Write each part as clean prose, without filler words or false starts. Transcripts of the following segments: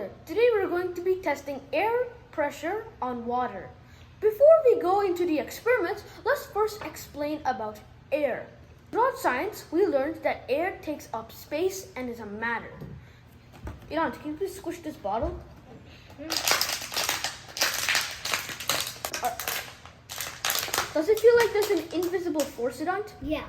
there. Today we're going to be testing air pressure on water. Before we go into the experiments, let's first explain about air. Throughout science, we learned that air takes up space and is a matter. Iran, can you please squish this bottle? Does it feel like there's an invisible force, Iran? Yeah.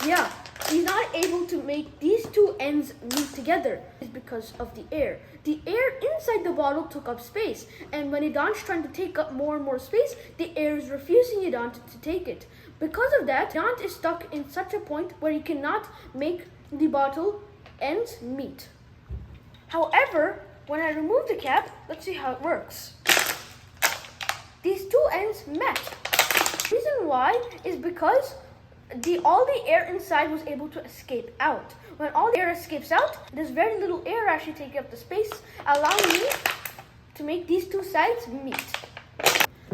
Yeah, he's not able to make these two ends meet together. It's because of the air. The air inside the bottle took up space, and when Idan's trying to take up more and more space, the air is refusing Idan to take it. Because of that, Idan is stuck in such a point where he cannot make the bottle ends meet. However, when I remove the cap, let's see how it works. These two ends met. The reason why is because all the air inside was able to escape out. When all the air escapes out, there's very little air actually taking up the space, allowing me to make these two sides meet.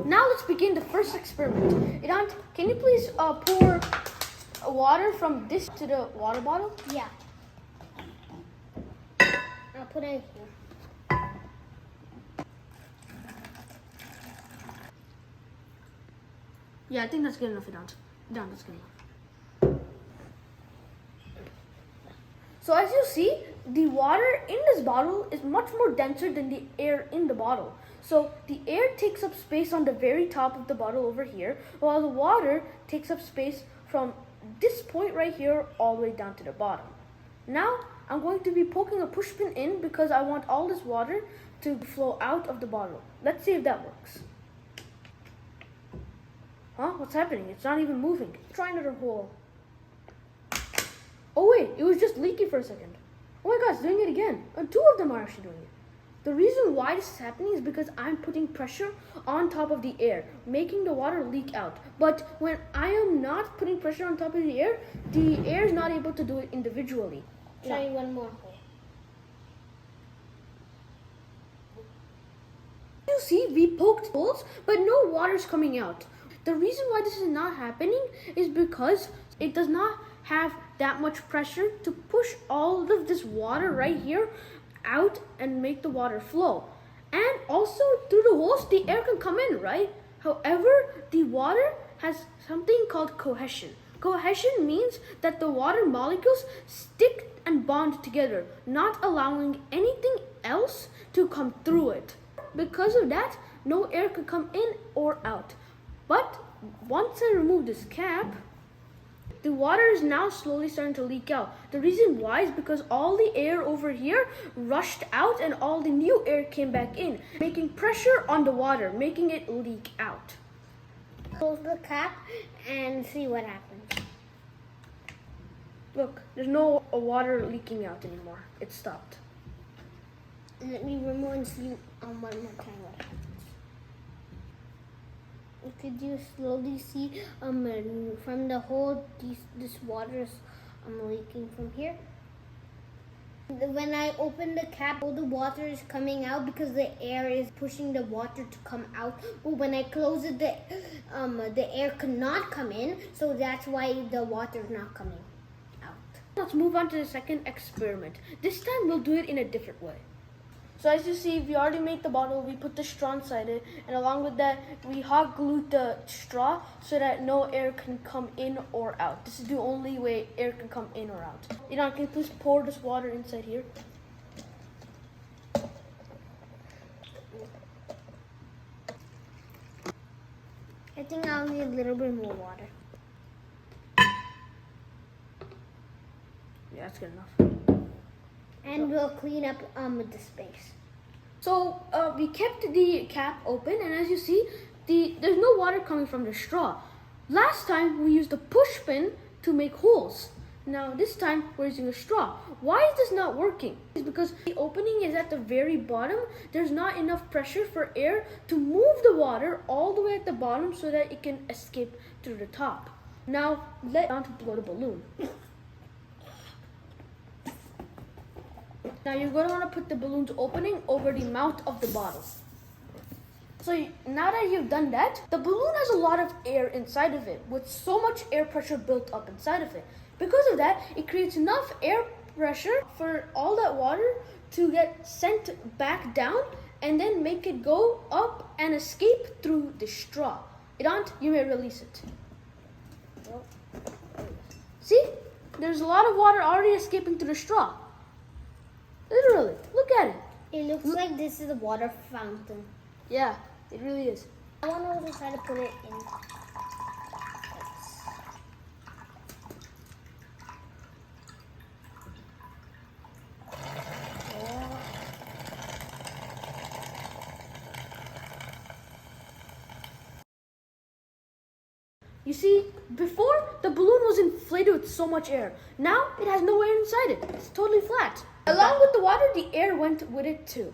Now let's begin the first experiment. Idan, can you please pour water from this to the water bottle? Yeah. I'll put it here. Yeah, I think that's good enough, Idan. Idan, that's good enough. So as you see, the water in this bottle is much more denser than the air in the bottle. So the air takes up space on the very top of the bottle over here, while the water takes up space from this point right here all the way down to the bottom. Now I'm going to be poking a push pin in because I want all this water to flow out of the bottle. Let's see if that works. Huh? What's happening? It's not even moving. Try another hole. Oh wait, it was just leaky for a second. Oh my god, it's doing it again. And two of them are actually doing it. The reason why this is happening is because I'm putting pressure on top of the air, making the water leak out. But when I am not putting pressure on top of the air is not able to do it individually. Try one more hole. You see, we poked holes, but no water is coming out. The reason why this is not happening is because it does not have that much pressure to push all of this water right here out and make the water flow. And also through the holes, the air can come in, right? However, the water has something called cohesion. Cohesion means that the water molecules stick and bond together, not allowing anything else to come through it. Because of that, no air could come in or out. But once I remove this cap, the water is now slowly starting to leak out. The reason why is because all the air over here rushed out and all the new air came back in, making pressure on the water, making it leak out. Close the cap and see what happens. Look, there's no water leaking out anymore. It stopped. Let me remove and see one more time what happens. Could you slowly see from the hole this water is leaking from here? When I open the cap, all the water is coming out because the air is pushing the water to come out. But when I close it, the air could not come in, so that's why the water is not coming out. Let's move on to the second experiment. This time we'll do it in a different way. So as you see, we already made the bottle, we put the straw inside it, and along with that, we hot glued the straw so that no air can come in or out. This is the only way air can come in or out. Idan, can you please pour this water inside here? I think I'll need a little bit more water. Yeah, that's good enough. And we'll clean up the space. So we kept the cap open, and as you see, there's no water coming from the straw. Last time we used a push pin to make holes. Now this time we're using a straw. Why is this not working? It's because the opening is at the very bottom. There's not enough pressure for air to move the water all the way at the bottom so that it can escape through the top. Now let down to blow the balloon. Now you're going to want to put the balloon's opening over the mouth of the bottle. So now that you've done that, the balloon has a lot of air inside of it with so much air pressure built up inside of it. Because of that, it creates enough air pressure for all that water to get sent back down and then make it go up and escape through the straw. Idant, you may release it. See? There's a lot of water already escaping through the straw. Literally, look at it. It looks like this is a water fountain. Yeah, it really is. I want to also try to put it in. You see, before the balloon was inflated with so much air. Now it has no air inside it. It's totally flat. Along with the water, the air went with it too.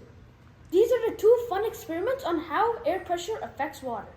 These are the two fun experiments on how air pressure affects water.